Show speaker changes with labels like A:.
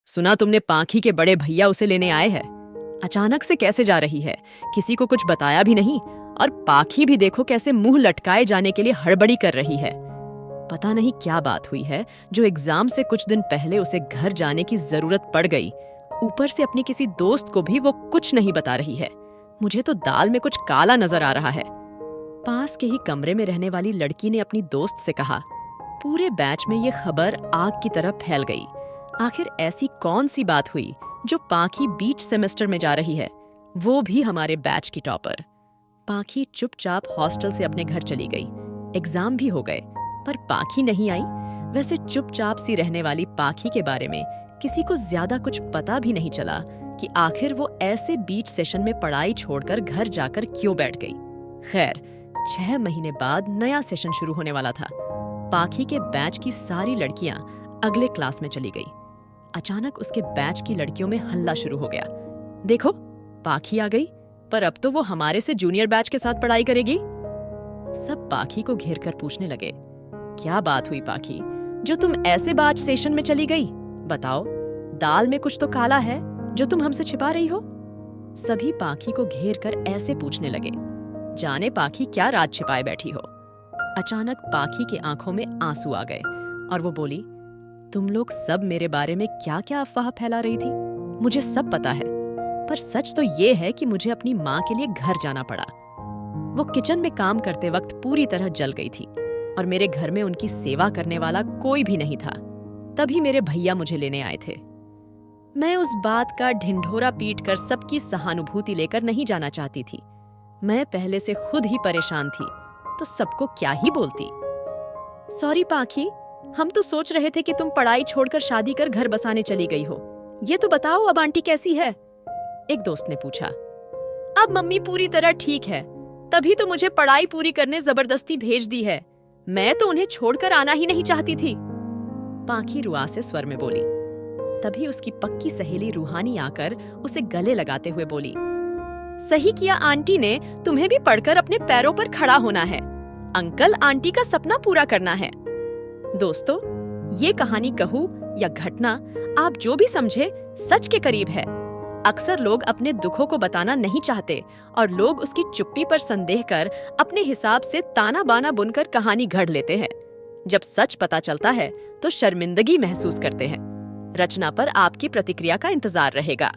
A: सुना तुमने पाखी के बड़े भैया उसे लेने आए हैं। अचानक से कैसे जा रही है, किसी को कुछ बताया भी नहीं। और पाखी भी देखो कैसे मुंह लटकाए जाने के लिए हड़बड़ी कर रही है। पता नहीं क्या बात हुई है जो एग्जाम से कुछ दिन पहले उसे घर जाने की जरूरत पड़ गई। ऊपर से अपनी किसी दोस्त को भी वो कुछ नहीं बता रही है। मुझे तो दाल में कुछ काला नजर आ रहा है। पास के ही कमरे में रहने वाली लड़की ने अपनी दोस्त से कहा, पूरे बैच में ये खबर आग की तरह फैल गई। आखिर ऐसी कौन सी बात हुई जो पाखी बीच सेमेस्टर में जा रही है, वो भी हमारे बैच की टॉपर। पाखी चुपचाप हॉस्टल से अपने घर चली गई। एग्जाम भी हो गए पर पाखी नहीं आई। वैसे चुपचाप सी रहने वाली पाखी के बारे में किसी को ज्यादा कुछ पता भी नहीं चला कि आखिर वो ऐसे बीच सेशन में पढ़ाई छोड़कर घर जाकर क्यों बैठ गई। खैर, 6 महीने बाद नया सेशन शुरू होने वाला था। पाखी के बैच की सारी लड़कियां अगले क्लास में चली गई। अचानक उसके बैच की लड़कियों में हल्ला शुरू हो गया। देखो, पाखी आ गई, पर अब तो वो हमारे से जूनियर बैच के साथ पढ़ाई करेगी। सब पाखी को घेर कर पूछने लगे, क्या बात हुई पाखी, जो तुम ऐसे बैच सेशन में चली गई? बताओ, दाल में कुछ तो काला है जो तुम हमसे छिपा रही हो। सभी पाखी को घेर कर ऐसे पूछने लगे, जाने पाखी क्या राज छिपाए बैठी हो। अचानक पाखी की आंखों में आंसू आ गए और वो बोली, तुम लोग सब मेरे बारे में क्या क्या अफवाह फैला रही थी, मुझे सब पता है, पर सच तो ये है कि मुझे अपनी माँ के लिए घर जाना पड़ा। वो किचन में काम करते वक्त पूरी तरह जल गई थी और मेरे घर में उनकी सेवा करने वाला कोई भी नहीं था। तभी मेरे भैया मुझे लेने आए थे। मैं उस बात का ढिंढोरा पीट कर सबकी सहानुभूति लेकर नहीं जाना चाहती थी। मैं पहले से खुद ही परेशान थी, तो सबको क्या ही बोलती। सॉरी पाखी, हम तो सोच रहे थे कि तुम पढ़ाई छोड़कर शादी कर घर बसाने चली गई हो। ये तो बताओ, अब आंटी कैसी है? एक दोस्त ने पूछा। अब मम्मी पूरी तरह ठीक है, तभी तो मुझे पढ़ाई पूरी करने जबरदस्ती भेज दी है। मैं तो उन्हें छोड़कर आना ही नहीं चाहती थी, पाखी रुआसे स्वर में बोली। तभी उसकी पक्की सहेली रूहानी आकर उसे गले लगाते हुए बोली, सही किया आंटी ने, तुम्हें भी पढ़कर अपने पैरों पर खड़ा होना है। अंकल आंटी का सपना पूरा करना है। दोस्तों, ये कहानी कहूं या घटना, आप जो भी समझे, सच के करीब है। अक्सर लोग अपने दुखों को बताना नहीं चाहते और लोग उसकी चुप्पी पर संदेह कर अपने हिसाब से ताना बाना बुनकर कहानी घड़ लेते हैं। जब सच पता चलता है तो शर्मिंदगी महसूस करते हैं। रचना पर आपकी प्रतिक्रिया का इंतजार रहेगा।